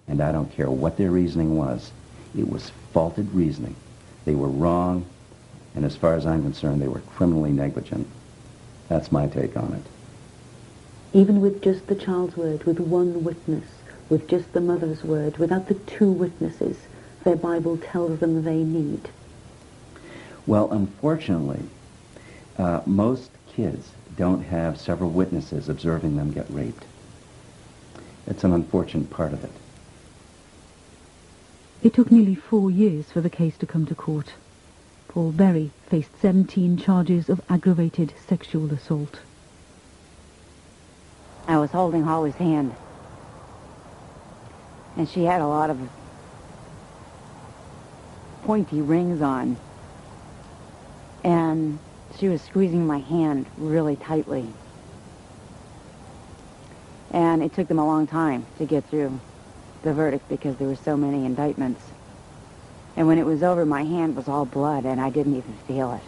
And I don't care what their reasoning was. It was faulted reasoning. They were wrong, and as far as I'm concerned, they were criminally negligent. That's my take on it. Even with just the child's word, with one witness, with just the mother's word, without the two witnesses their Bible tells them they need? Well, unfortunately, most kids don't have several witnesses observing them get raped. It's an unfortunate part of it. It took nearly 4 years for the case to come to court. Paul Berry faced 17 charges of aggravated sexual assault. I was holding Holly's hand, and she had a lot of pointy rings on, and she was squeezing my hand really tightly. And it took them a long time to get through the verdict because there were so many indictments. And when it was over, my hand was all blood, and I didn't even feel it.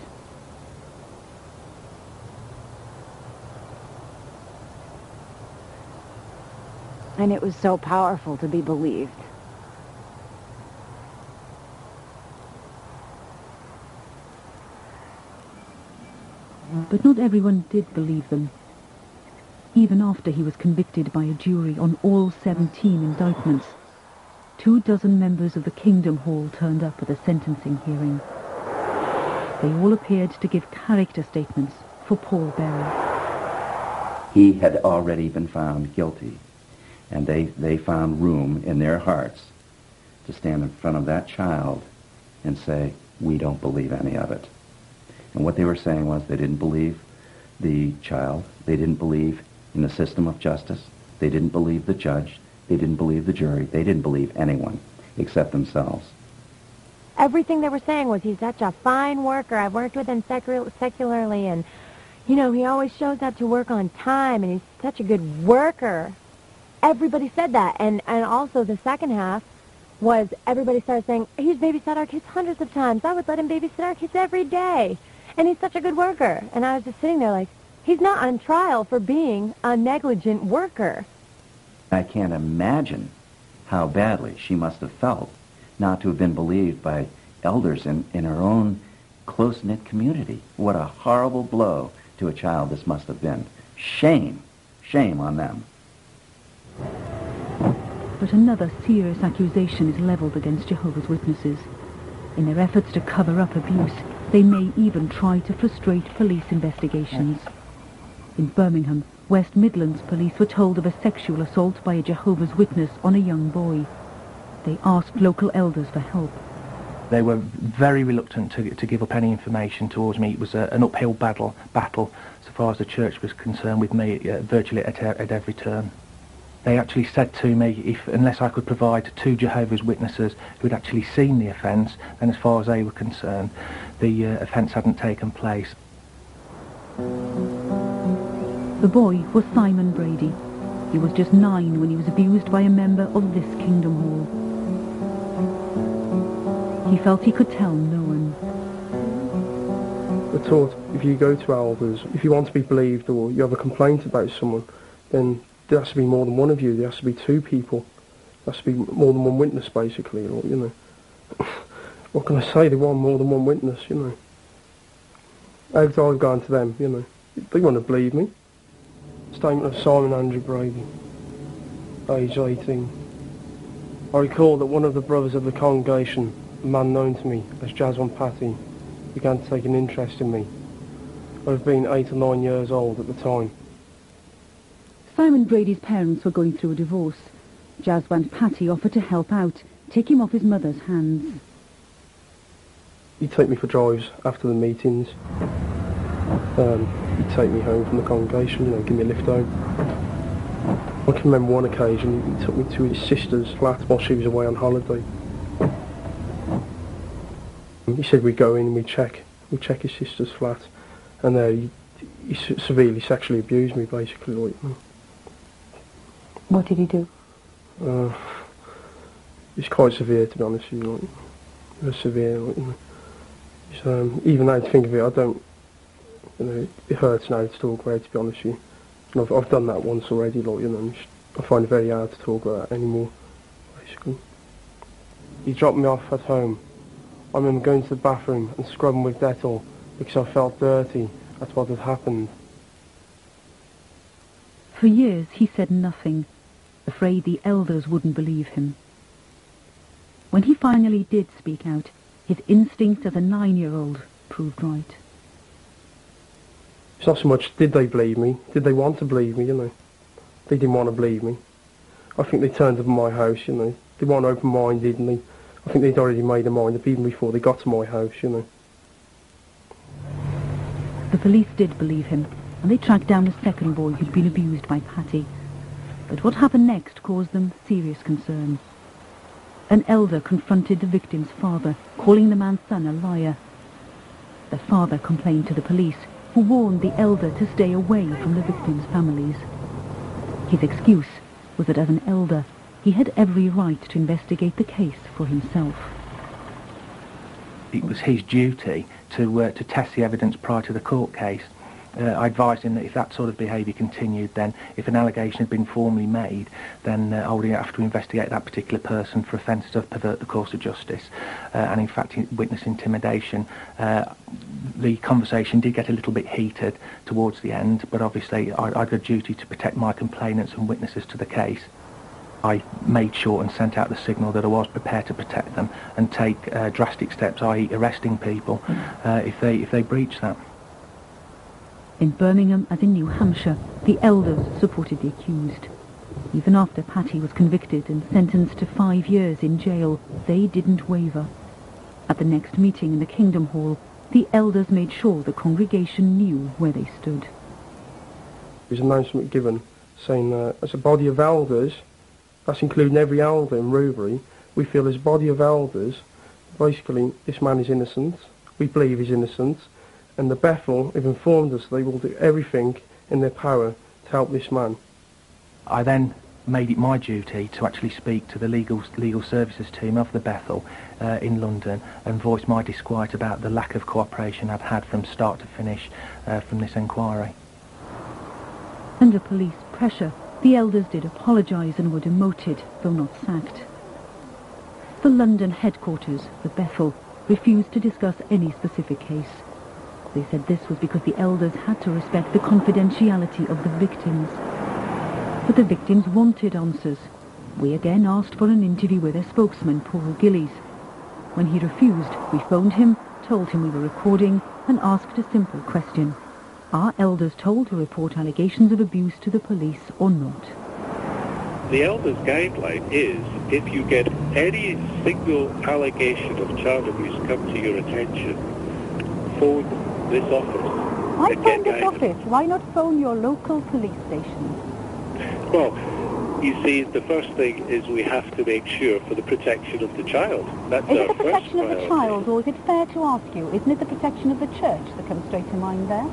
And it was so powerful to be believed. But not everyone did believe them. Even after he was convicted by a jury on all 17 indictments, 24 members of the Kingdom Hall turned up at the sentencing hearing. They all appeared to give character statements for Paul Berry. He had already been found guilty, and they found room in their hearts to stand in front of that child and say, we don't believe any of it. And what they were saying was they didn't believe the child, they didn't believe in the system of justice, they didn't believe the judge, they didn't believe the jury, they didn't believe anyone except themselves. Everything they were saying was, he's such a fine worker. I've worked with him secularly, and, you know, he always shows up to work on time, and he's such a good worker. Everybody said that, and also the second half was everybody started saying, he's babysat our kids hundreds of times. I would let him babysit our kids every day, and he's such a good worker. And I was just sitting there like, he's not on trial for being a negligent worker. I can't imagine how badly she must have felt not to have been believed by elders in her own close-knit community. What a horrible blow to a child this must have been. Shame. Shame on them. But another serious accusation is leveled against Jehovah's Witnesses. In their efforts to cover up abuse, they may even try to frustrate police investigations. In Birmingham, West Midlands police were told of a sexual assault by a Jehovah's Witness on a young boy. They asked local elders for help. They were very reluctant to give up any information towards me. It was an uphill battle so far as the church was concerned with me virtually at every turn. They actually said to me, unless I could provide 2 Jehovah's Witnesses who had actually seen the offence, then as far as they were concerned, the offence hadn't taken place. The boy was Simon Brady. He was just 9 when he was abused by a member of this Kingdom Hall. He felt he could tell no one. We're taught if you go to elders, if you want to be believed or you have a complaint about someone, then there has to be more than one of you. There has to be 2 people. There has to be more than one witness, basically. Or, you know, what can I say? They want more than one witness, you know. I've gone to them, you know. They want to believe me. Statement of Simon Andrew Brady, age 18. I recall that one of the brothers of the congregation, a man known to me as Jasmine Patty, began to take an interest in me. I have been 8 or 9 years old at the time. Simon Brady's parents were going through a divorce. Jaswan Patty offered to help out, take him off his mother's hands. He'd take me for drives after the meetings. He'd take me home from the congregation, you know, give me a lift home. I can remember one occasion he took me to his sister's flat while she was away on holiday. He said we'd go in and we'd check his sister's flat, and he severely sexually abused me, basically. Like, What did he do? It's quite severe, to be honest with you. Like, it was severe. Like, you know. Even now to think of it, I don't. You know, it hurts now to talk about it, to be honest with you. And I've done that once already. Like, you know, I find it very hard to talk about that anymore. basically. He dropped me off at home. I remember going to the bathroom and scrubbing with Dettol because I felt dirty at what had happened. For years he said nothing, afraid the elders wouldn't believe him. When he finally did speak out, his instinct as a 9-year-old proved right. It's not so much did they believe me, did they want to believe me, you know. They didn't want to believe me. I think they turned up at my house, you know. They weren't open-minded, and I think they'd already made their mind up even before they got to my house, you know. The police did believe him, and they tracked down a second boy who'd been abused by Patty. But what happened next caused them serious concern. An elder confronted the victim's father, calling the man's son a liar. The father complained to the police, who warned the elder to stay away from the victims' families. His excuse was that as an elder, he had every right to investigate the case for himself. It was his duty to test the evidence prior to the court case. I advised him that if that sort of behaviour continued, then if an allegation had been formally made, then I would have to investigate that particular person for offences to pervert the course of justice. And in fact, witness intimidation. The conversation did get a little bit heated towards the end, but obviously I had a duty to protect my complainants and witnesses to the case. I made sure and sent out the signal that I was prepared to protect them and take drastic steps, i.e. arresting people, if they breach that. In Birmingham, as in New Hampshire, the elders supported the accused. Even after Patty was convicted and sentenced to 5 years in jail, they didn't waver. At the next meeting in the Kingdom Hall, the elders made sure the congregation knew where they stood. There was an announcement given saying as a body of elders, that's including every elder in Rubery, we feel as a body of elders, basically this man is innocent, we believe he's innocent, and the Bethel have informed us they will do everything in their power to help this man. I then made it my duty to actually speak to the legal services team of the Bethel in London and voice my disquiet about the lack of cooperation I'd had from start to finish from this inquiry. Under police pressure, the elders did apologise and were demoted, though not sacked. The London headquarters, the Bethel, refused to discuss any specific case. They said this was because the elders had to respect the confidentiality of the victims. But the victims wanted answers. We again asked for an interview with their spokesman, Paul Gillies. When he refused, we phoned him, told him we were recording, and asked a simple question. Are elders told to report allegations of abuse to the police or not? The elders' guideline is if you get any single allegation of child abuse come to your attention, phone this office. Why phone this office? Why not phone your local police station? Well, you see, the first thing is we have to make sure for the protection of the child. That's is our it the protection of the priority. child, or is it fair to ask you, isn't it the protection of the church that comes straight to mind there?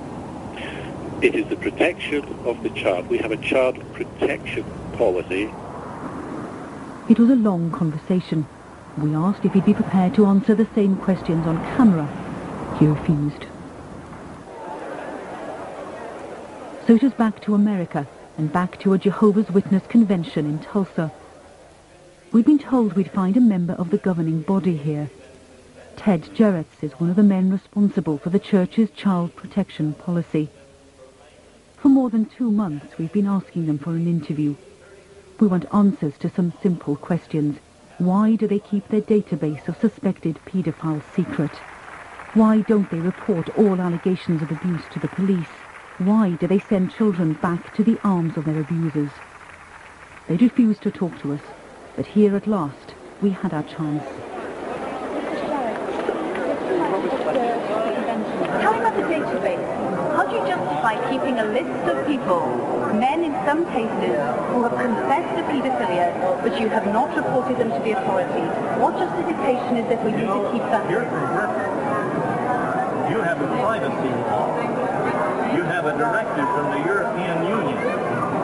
It is the protection of the child. We have a child protection policy. It was a long conversation. We asked if he'd be prepared to answer the same questions on camera. He refused. So it was back to America, and back to a Jehovah's Witness convention in Tulsa. We'd been told we'd find a member of the governing body here. Ted Jarretts is one of the men responsible for the church's child protection policy. For more than 2 months, we've been asking them for an interview. We want answers to some simple questions. Why do they keep their database of suspected paedophiles secret? Why don't they report all allegations of abuse to the police? Why do they send children back to the arms of their abusers? They refused to talk to us, but here at last, we had our chance. Tell me about the database. How do you justify keeping a list of people, men in some cases, who have confessed to paedophilia, but you have not reported them to the authorities? What justification is there for you to keep that? You have a privacy law. You have a directive from the European Union.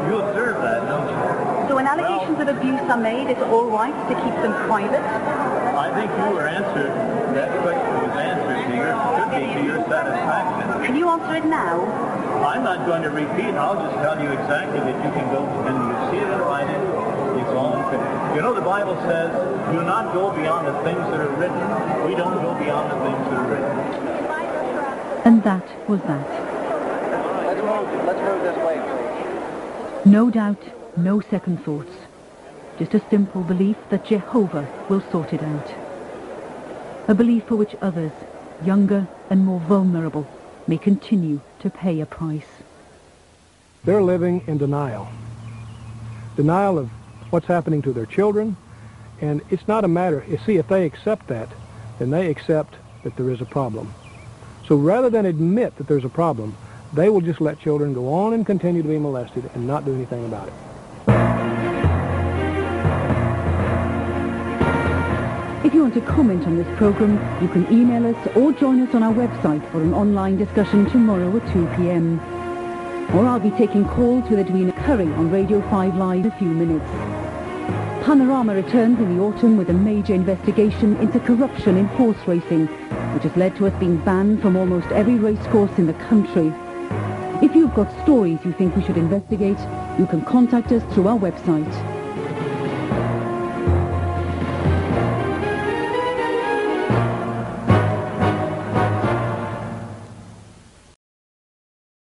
You observe that, don't you? So when allegations of abuse are made, it's all right to keep them private? I think you were answered, that question was answered to should be to your satisfaction. Can you answer it now? I'm not going to repeat. I'll just tell you exactly that you can go, and you see it in writing. It's wrong thing. You know, the Bible says, do not go beyond the things that are written. We don't go beyond the things that are written. And that was that. Let's move this way, please. No doubt, no second thoughts. Just a simple belief that Jehovah will sort it out. A belief for which others, younger and more vulnerable, may continue to pay a price. They're living in denial. Denial of what's happening to their children, and it's not a matter, you see, if they accept that, then they accept that there is a problem. So rather than admit that there's a problem, they will just let children go on and continue to be molested and not do anything about it. If you want to comment on this program, you can email us or join us on our website for an online discussion tomorrow at 2 p.m. Or I'll be taking calls with Edwina Curry on Radio 5 Live in a few minutes. Panorama returns in the autumn with a major investigation into corruption in horse racing, which has led to us being banned from almost every racecourse in the country. If you've got stories you think we should investigate, you can contact us through our website.